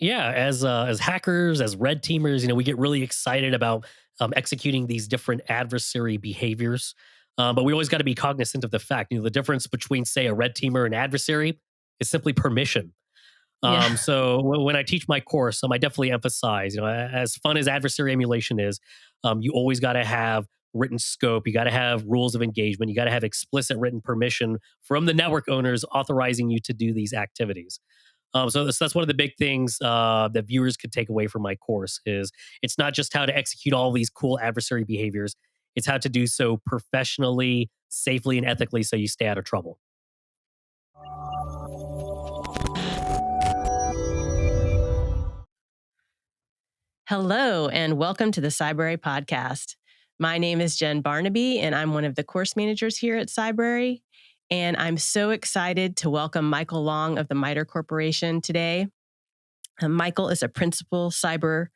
Yeah, as hackers, as red teamers, we get really excited about executing these different adversary behaviors. But we always got to be cognizant of the fact, the difference between, say, a red teamer and adversary is simply permission. Yeah. When I teach my course, I definitely emphasize, as fun as adversary emulation is, you always got to have written scope. You got to have rules of engagement. You got to have explicit written permission from the network owners authorizing you to do these activities. So that's one of the big things that viewers could take away from my course is it's not just how to execute all these cool adversary behaviors. It's how to do so professionally, safely, and ethically so you stay out of trouble. Hello, and welcome to the Cybrary Podcast. My name is Jen Barnabee, and I'm one of the course managers here at Cybrary. And I'm so excited to welcome Michael Long of the MITRE Corporation today. Michael is a principal cyber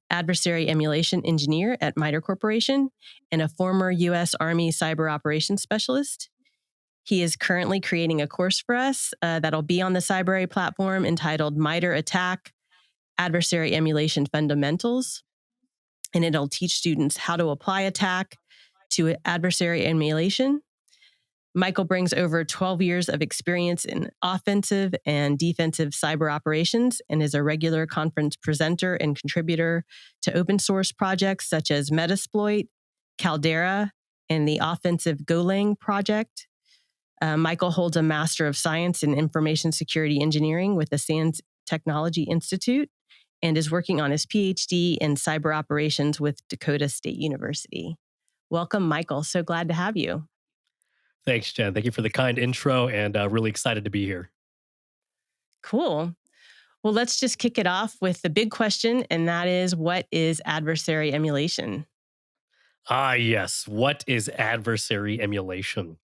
adversary emulation engineer at MITRE Corporation and a former U.S. Army cyber operations specialist. He is currently creating a course for us that'll be on the Cybrary platform entitled MITRE ATT&CK Adversary Emulation Fundamentals. And it'll teach students how to apply attack to adversary emulation. Michael brings over 12 years of experience in offensive and defensive cyber operations and is a regular conference presenter and contributor to open source projects such as Metasploit, CALDERA, and the offensive Golang project. Michael holds a Master of Science in Information Security Engineering with the SANS Technology Institute and is working on his PhD in cyber operations with Dakota State University. Welcome, Michael. So glad to have you. Thanks, Jen. Thank you for the kind intro and really excited to be here. Cool. Well, let's just kick it off with the big question, and that is, what is adversary emulation? Yes. What is adversary emulation?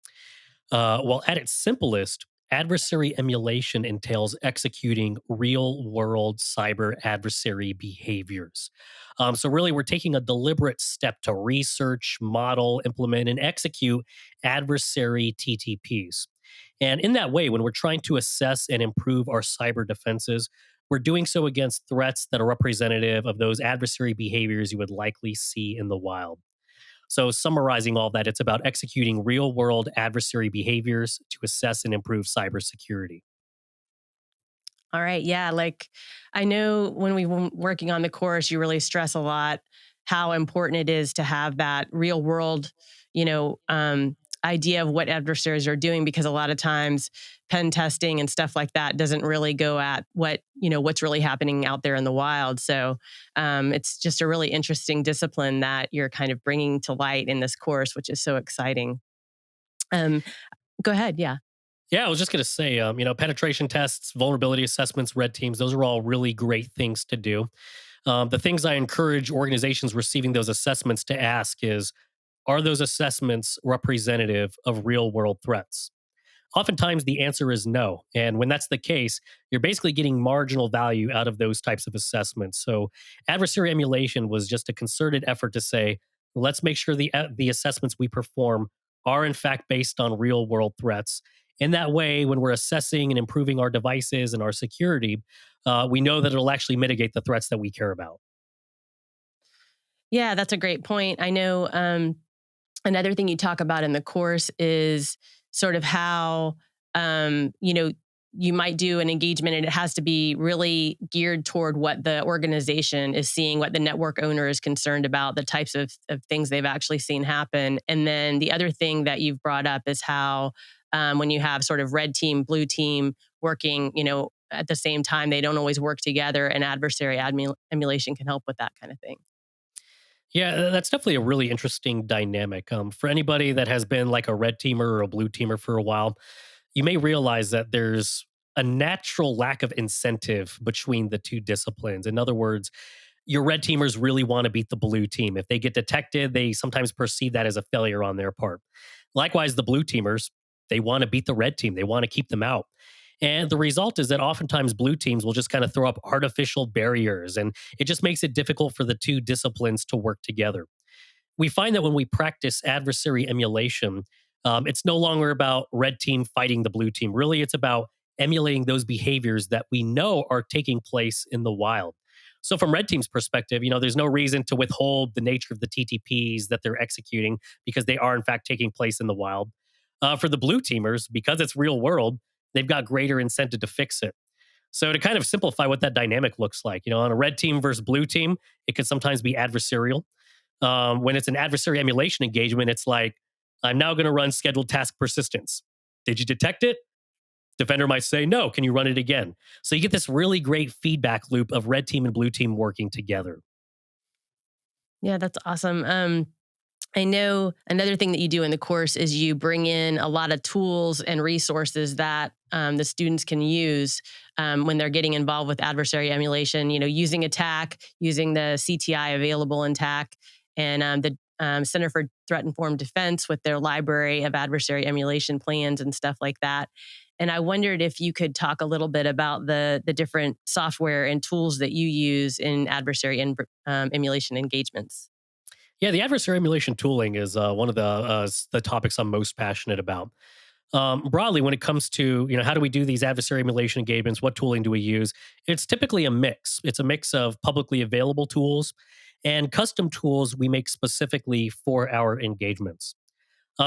Well, at its simplest, adversary emulation entails executing real world cyber adversary behaviors. So, really, we're taking a deliberate step to research, model, implement, and execute adversary TTPs. And in that way, when we're trying to assess and improve our cyber defenses, we're doing so against threats that are representative of those adversary behaviors you would likely see in the wild. So, summarizing all that, it's about executing real world adversary behaviors to assess and improve cybersecurity. All right. Yeah. I know when we were working on the course, you really stress a lot how important it is to have that real world, you know, idea of what adversaries are doing, because a lot of times pen testing and stuff like that doesn't really go at what's really happening out there in the wild. So it's just a really interesting discipline that you're kind of bringing to light in this course, which is so exciting. Um, Go ahead. Yeah. Yeah, I was just going to say, penetration tests, vulnerability assessments, red teams, those are all really great things to do. The things I encourage organizations receiving those assessments to ask is, are those assessments representative of real world threats? Oftentimes, the answer is no. And when that's the case, you're basically getting marginal value out of those types of assessments. So, adversary emulation was just a concerted effort to say, let's make sure the assessments we perform are in fact based on real world threats. In that way, when we're assessing and improving our devices and our security, we know that it'll actually mitigate the threats that we care about. Yeah, that's a great point. I know another thing you talk about in the course is sort of how, you might do an engagement and it has to be really geared toward what the organization is seeing, what the network owner is concerned about, the types of things they've actually seen happen. And then the other thing that you've brought up is how when you have sort of red team, blue team working, at the same time, they don't always work together, and adversary emulation can help with that kind of thing. Yeah, that's definitely a really interesting dynamic. For anybody that has been like a red teamer or a blue teamer for a while, you may realize that there's a natural lack of incentive between the two disciplines. In other words, your red teamers really want to beat the blue team. If they get detected, they sometimes perceive that as a failure on their part. Likewise, the blue teamers, they want to beat the red team. They want to keep them out. And the result is that oftentimes blue teams will just kind of throw up artificial barriers, and it just makes it difficult for the two disciplines to work together. We find that when we practice adversary emulation, it's no longer about red team fighting the blue team. Really, it's about emulating those behaviors that we know are taking place in the wild. So from red team's perspective, there's no reason to withhold the nature of the TTPs that they're executing because they are in fact taking place in the wild. For the blue teamers, because it's real world, they've got greater incentive to fix it. So to kind of simplify what that dynamic looks like, on a red team versus blue team, it can sometimes be adversarial. When it's an adversary emulation engagement, it's like, I'm now going to run scheduled task persistence. Did you detect it? Defender might say, no, can you run it again? So you get this really great feedback loop of red team and blue team working together. Yeah, that's awesome. I know another thing that you do in the course is you bring in a lot of tools and resources that the students can use when they're getting involved with adversary emulation, using ATT&CK, using the CTI available in ATT&CK, and the Center for Threat Informed Defense with their library of adversary emulation plans and stuff like that. And I wondered if you could talk a little bit about the different software and tools that you use in adversary emulation engagements. Yeah, the adversary emulation tooling is one of the topics I'm most passionate about. Broadly, when it comes to how do we do these adversary emulation engagements, what tooling do we use? It's typically a mix. It's a mix of publicly available tools and custom tools we make specifically for our engagements.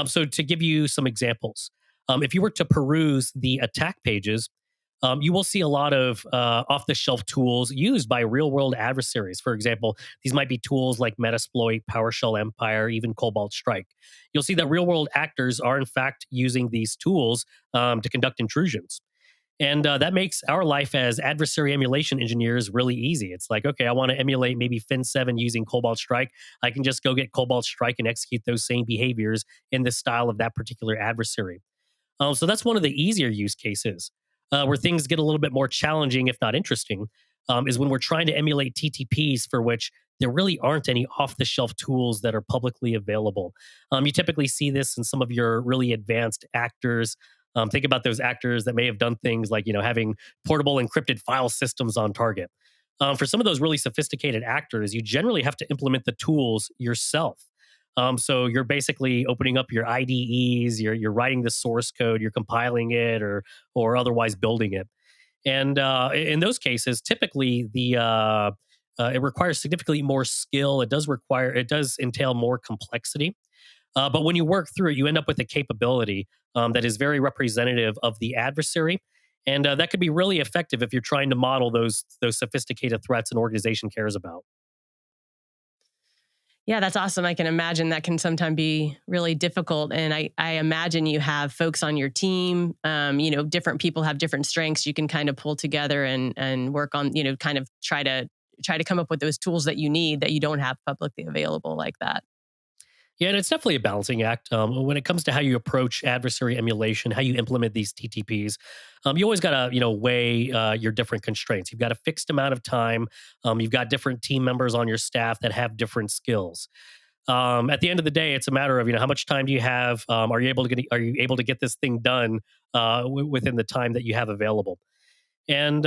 So to give you some examples, if you were to peruse the attack pages, you will see a lot of off-the-shelf tools used by real-world adversaries. For example, these might be tools like Metasploit, PowerShell Empire, even Cobalt Strike. You'll see that real-world actors are in fact using these tools to conduct intrusions. And that makes our life as adversary emulation engineers really easy. It's like, okay, I want to emulate maybe Fin7 using Cobalt Strike. I can just go get Cobalt Strike and execute those same behaviors in the style of that particular adversary. So that's one of the easier use cases. Where things get a little bit more challenging, if not interesting, is when we're trying to emulate TTPs for which there really aren't any off the shelf tools that are publicly available. You typically see this in some of your really advanced actors. Think about those actors that may have done things like having portable encrypted file systems on target. For some of those really sophisticated actors, you generally have to implement the tools yourself. So you're basically opening up your IDEs, you're writing the source code, you're compiling it, or otherwise building it. And in those cases, typically it requires significantly more skill. It does entail more complexity. But when you work through it, you end up with a capability that is very representative of the adversary. And that could be really effective if you're trying to model those sophisticated threats an organization cares about. Yeah, that's awesome. I can imagine that can sometimes be really difficult. And I imagine you have folks on your team, different people have different strengths you can kind of pull together and work on, kind of try to come up with those tools that you need that you don't have publicly available like that. Yeah, and it's definitely a balancing act. When it comes to how you approach adversary emulation, how you implement these TTPs, you always got to weigh your different constraints. You've got a fixed amount of time. You've got different team members on your staff that have different skills. At the end of the day, it's a matter of how much time do you have? Are you able to get this thing done within the time that you have available? And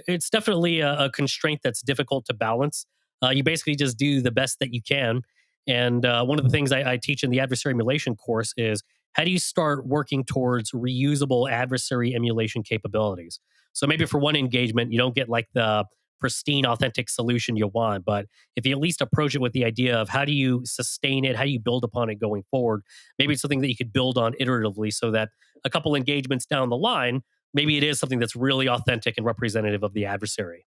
it's definitely a constraint that's difficult to balance. You basically just do the best that you can. And one of the things I teach in the adversary emulation course is how do you start working towards reusable adversary emulation capabilities? So maybe for one engagement, you don't get like the pristine, authentic solution you want, but if you at least approach it with the idea of how do you sustain it, how do you build upon it going forward, maybe it's something that you could build on iteratively so that a couple engagements down the line, maybe it is something that's really authentic and representative of the adversary.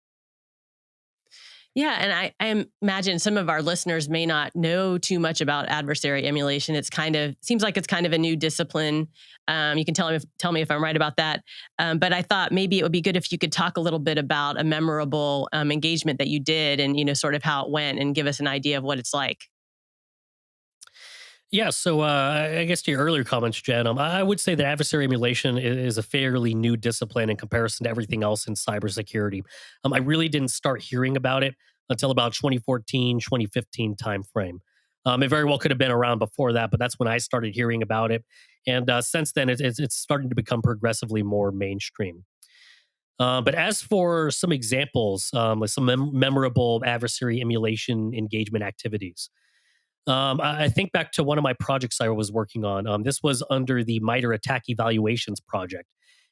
Yeah, and I imagine some of our listeners may not know too much about adversary emulation. It's kind of seems like it's kind of a new discipline. You can tell me if I'm right about that. But I thought maybe it would be good if you could talk a little bit about a memorable engagement that you did, and sort of how it went, and give us an idea of what it's like. Yeah, so I guess to your earlier comments, Jen, I would say that adversary emulation is a fairly new discipline in comparison to everything else in cybersecurity. I really didn't start hearing about it until about 2014, 2015 timeframe. It very well could have been around before that, but that's when I started hearing about it. And since then, it's starting to become progressively more mainstream. But as for some examples, like some memorable adversary emulation engagement activities, I think back to one of my projects I was working on. This was under the MITRE ATT&CK Evaluations project.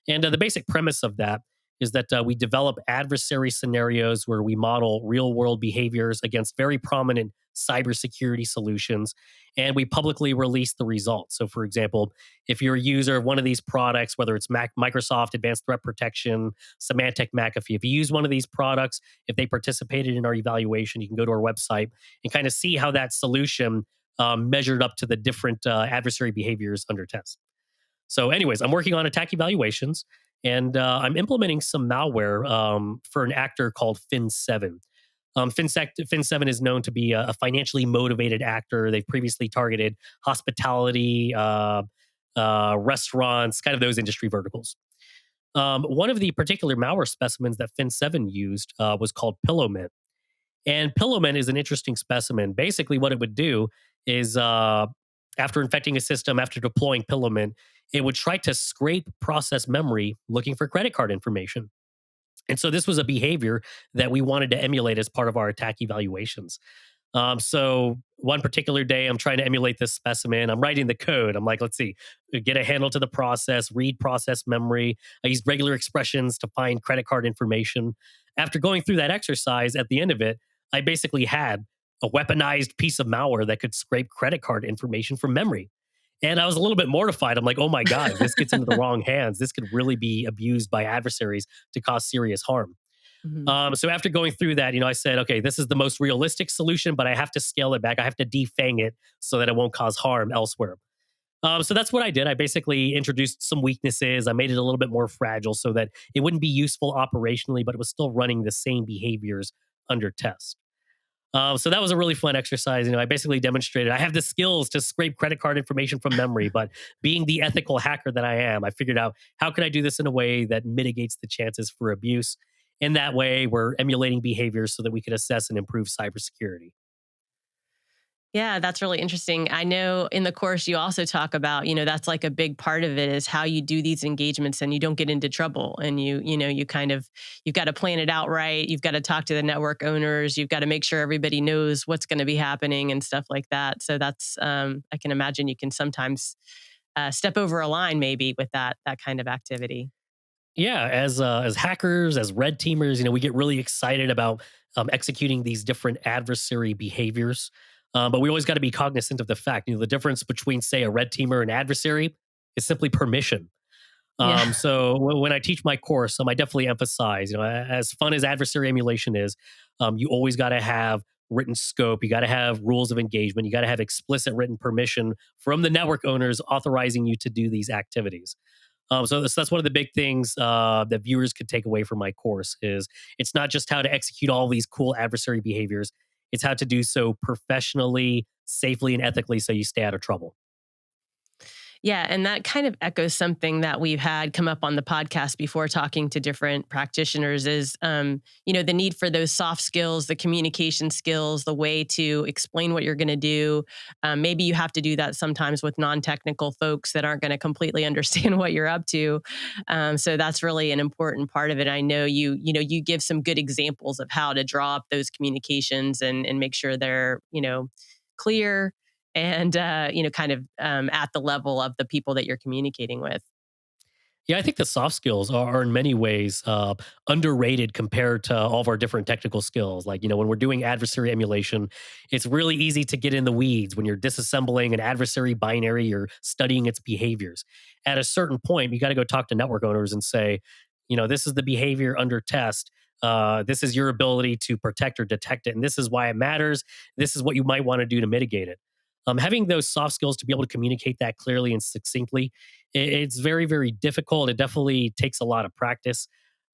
And the basic premise of that is that we develop adversary scenarios where we model real world behaviors against very prominent cybersecurity solutions, and we publicly release the results. So, for example, if you're a user of one of these products, whether it's Microsoft Advanced Threat Protection, Symantec McAfee, if you use one of these products, if they participated in our evaluation, you can go to our website and kind of see how that solution measured up to the different adversary behaviors under test. So, anyways, I'm working on attack evaluations, and I'm implementing some malware for an actor called Fin7. Fin7 is known to be a financially motivated actor. They've previously targeted hospitality, restaurants, kind of those industry verticals. One of the particular malware specimens that Fin7 used was called Pillowmint. And Pillowmint is an interesting specimen. Basically, what it would do is after infecting a system, after deploying Pillowmint, it would try to scrape process memory looking for credit card information. And so this was a behavior that we wanted to emulate as part of our attack evaluations. So one particular day, I'm trying to emulate this specimen. I'm writing the code. I'm like, let's see, get a handle to the process, read process memory. I used regular expressions to find credit card information. After going through that exercise, at the end of it, I basically had a weaponized piece of malware that could scrape credit card information from memory. And I was a little bit mortified. I'm like, oh my God, if this gets into the wrong hands, this could really be abused by adversaries to cause serious harm. Mhm. So after going through that, I said, okay, this is the most realistic solution, but I have to scale it back. I have to defang it so that it won't cause harm elsewhere. So that's what I did. I basically introduced some weaknesses. I made it a little bit more fragile so that it wouldn't be useful operationally, but it was still running the same behaviors under test. So that was a really fun exercise. I basically demonstrated I have the skills to scrape credit card information from memory, but being the ethical hacker that I am, I figured out how can I do this in a way that mitigates the chances for abuse. In that way, we're emulating behaviors so that we can assess and improve cybersecurity. Yeah, that's really interesting. I know in the course you also talk about, that's like a big part of it is how you do these engagements and you don't get into trouble and you kind of you've got to plan it out right. You've got to talk to the network owners, you've got to make sure everybody knows what's going to be happening and stuff like that. So that's I can imagine you can sometimes step over a line maybe with that kind of activity. Yeah, as hackers, as red teamers, we get really excited about executing these different adversary behaviors. But we always got to be cognizant of the fact, the difference between, say, a red teamer and adversary is simply permission. Yeah. So when I teach my course, I definitely emphasize, as fun as adversary emulation is, you always got to have written scope. You got to have rules of engagement. You got to have explicit written permission from the network owners authorizing you to do these activities. So that's one of the big things that viewers could take away from my course is it's not just how to execute all these cool adversary behaviors. It's how to do so professionally, safely, and ethically so you stay out of trouble. Yeah, and that kind of echoes something that we've had come up on the podcast before talking to different practitioners is the need for those soft skills, the communication skills, the way to explain what you're going to do. Maybe you have to do that sometimes with non-technical folks that aren't going to completely understand what you're up to. So that's really an important part of it. I know you give some good examples of how to draw up those communications and make sure they're, clear and kind of at the level of the people that you're communicating with. Yeah, I think the soft skills are in many ways underrated compared to all of our different technical skills. Like, when we're doing adversary emulation, it's really easy to get in the weeds when you're disassembling an adversary binary, you're studying its behaviors. At a certain point, you got to go talk to network owners and say, this is the behavior under test. This is your ability to protect or detect it. And this is why it matters. This is what you might want to do to mitigate it. Having those soft skills to be able to communicate that clearly and succinctly, it's very, very difficult. It definitely takes a lot of practice.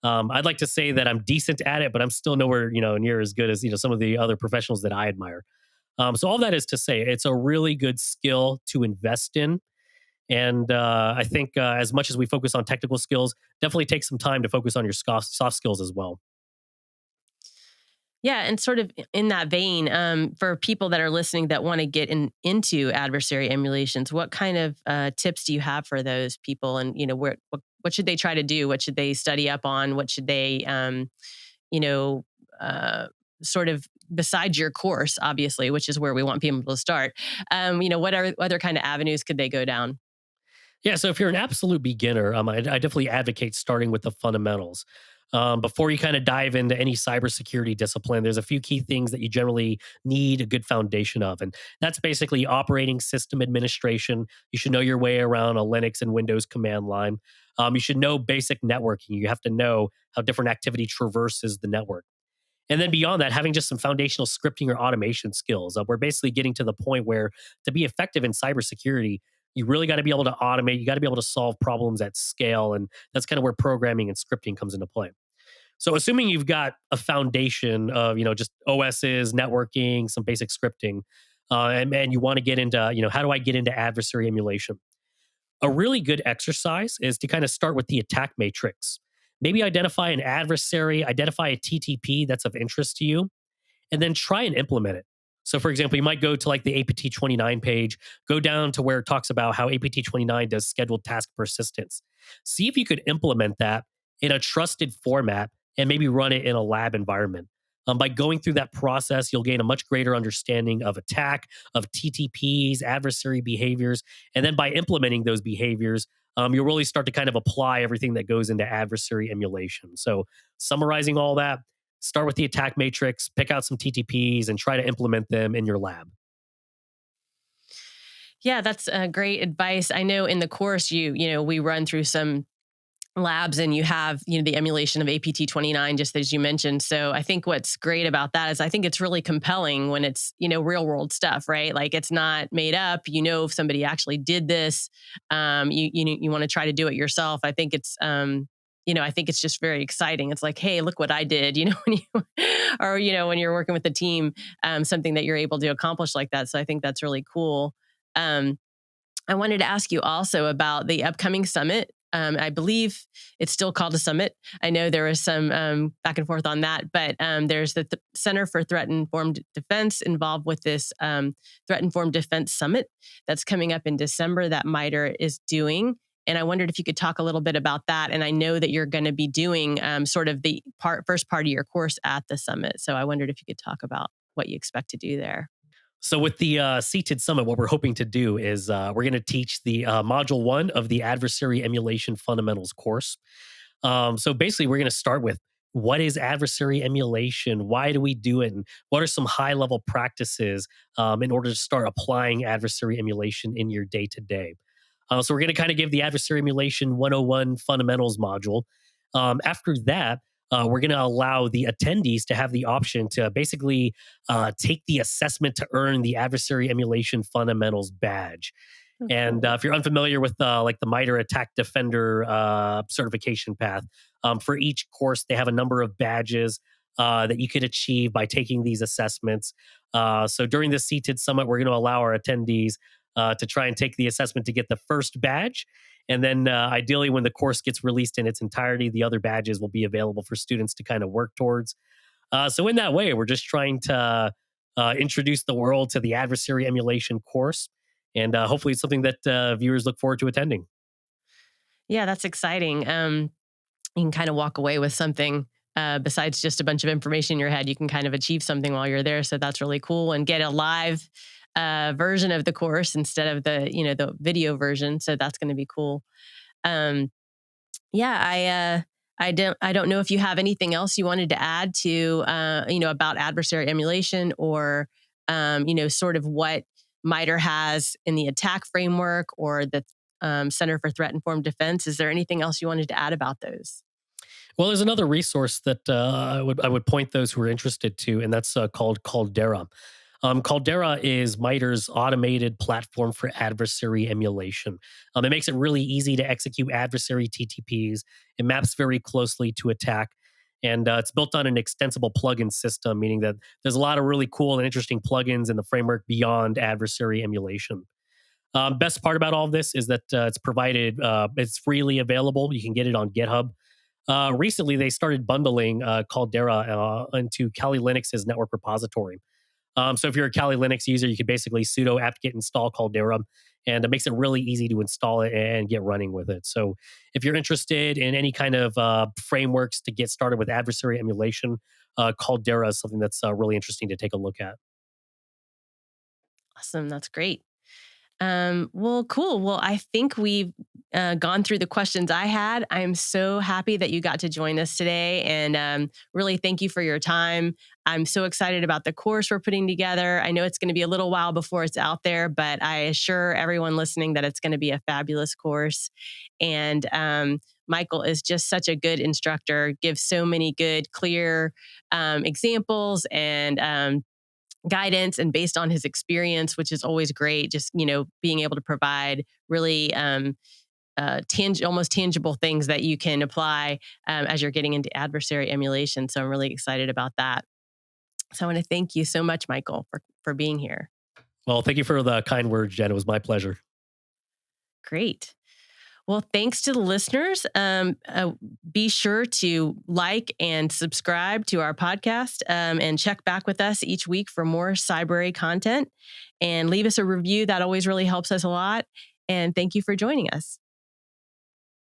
I'd like to say that I'm decent at it, but I'm still nowhere, near as good as some of the other professionals that I admire. So all that is to say, it's a really good skill to invest in. And I think as much as we focus on technical skills, definitely take some time to focus on your soft skills as well. Yeah, and sort of in that vein, for people that are listening that want to get into adversary emulations, what kind of tips do you have for those people? And what should they try to do? What should they study up on? What should they, you know, uh, sort of besides your course, obviously, which is where we want people to start. What other kind of avenues could they go down? Yeah, so if you're an absolute beginner, I definitely advocate starting with the fundamentals. Before you kind of dive into any cybersecurity discipline, there's a few key things that you generally need a good foundation of. And that's basically operating system administration. You should know your way around a Linux and Windows command line. You should know basic networking. You have to know how different activity traverses the network. And then beyond that, having just some foundational scripting or automation skills. We're basically getting to the point where to be effective in cybersecurity, you really got to be able to automate. You got to be able to solve problems at scale. And that's kind of where programming and scripting comes into play. So assuming you've got a foundation of, just OSs, networking, some basic scripting, and you want to get into, how do I get into adversary emulation? A really good exercise is to kind of start with the attack matrix. Maybe identify an adversary, identify a TTP that's of interest to you, and then try and implement it. So, for example, you might go to like the APT29 page, go down to where it talks about how APT29 does scheduled task persistence. See if you could implement that in a trusted format and maybe run it in a lab environment. By going through that process, you'll gain a much greater understanding of attack, of TTPs, adversary behaviors. And then by implementing those behaviors, you'll really start to kind of apply everything that goes into adversary emulation. So, summarizing all that, start with the attack matrix, pick out some TTPs, and try to implement them in your lab. Yeah, that's great advice. I know in the course we run through some labs and you have the emulation of APT29 just as you mentioned. So I think what's great about that is I think it's really compelling when it's real world stuff, right? Like it's not made up. If somebody actually did this, you want to try to do it yourself. I think it's I think it's just very exciting. It's like, hey, look what I did, when you or when you're working with the team, something that you're able to accomplish like that. So I think that's really cool. Um, I wanted to ask you also about the upcoming summit. I believe it's still called a summit. I know there was some back and forth on that, but there's the Center for Threat Informed Defense involved with this Threat Informed Defense Summit that's coming up in December that MITRE is doing. And I wondered if you could talk a little bit about that. And I know that you're going to be doing sort of the first part of your course at the summit. So I wondered if you could talk about what you expect to do there. So, with the Seated Summit, what we're hoping to do is we're going to teach the Module 1 of the Adversary Emulation Fundamentals course. So, basically, we're going to start with what is adversary emulation? Why do we do it? And what are some high level practices in order to start applying adversary emulation in your day to day? So, we're going to kind of give the Adversary Emulation 101 Fundamentals module. After that, we're going to allow the attendees to have the option to basically take the assessment to earn the Adversary Emulation Fundamentals badge. Oh, And cool. if you're unfamiliar with like the MITRE Attack Defender certification path, for each course they have a number of badges that you could achieve by taking these assessments. So during the Seated Summit, we're going to allow our attendees to try and take the assessment to get the first badge. And then ideally, when the course gets released in its entirety, the other badges will be available for students to kind of work towards. So in that way, we're just trying to introduce the world to the adversary emulation course, and hopefully, it's something that viewers look forward to attending. Yeah, that's exciting. You can kind of walk away with something besides just a bunch of information in your head. You can kind of achieve something while you're there. So that's really cool, and get a live version of the course instead of the video version. So that's going to be cool. Um, yeah, I don't know if you have anything else you wanted to add to about adversary emulation or sort of what MITRE has in the attack framework or the Center for Threat Informed Defense. Is there anything else you wanted to add about those? Well, there's another resource that I would point those who are interested to, and that's called CALDERA. CALDERA is MITRE's automated platform for adversary emulation. It makes it really easy to execute adversary TTPs. It maps very closely to attack. And it's built on an extensible plugin system, meaning that there's a lot of really cool and interesting plugins in the framework beyond adversary emulation. Best part about all of this is that it's freely available. You can get it on GitHub. Recently, they started bundling Caldera into Kali Linux's network repository. So if you're a Kali Linux user, you could basically sudo apt-get install Caldera, and it makes it really easy to install it and get running with it. So if you're interested in any kind of frameworks to get started with adversary emulation, Caldera is something that's really interesting to take a look at. Awesome. That's great. Well, cool. Well, I think we've gone through the questions I had. I'm so happy that you got to join us today, and really thank you for your time. I'm so excited about the course we're putting together. I know it's going to be a little while before it's out there, but I assure everyone listening that it's going to be a fabulous course. And Michael is just such a good instructor, gives so many good, clear examples and guidance, and based on his experience, which is always great, just, being able to provide really almost tangible things that you can apply as you're getting into adversary emulation. So I'm really excited about that. So I want to thank you so much, Michael, for being here. Well, thank you for the kind words, Jen. It was my pleasure. Great. Well, thanks to the listeners. Be sure to like and subscribe to our podcast, and check back with us each week for more Cybrary content, and leave us a review. That always really helps us a lot. And thank you for joining us.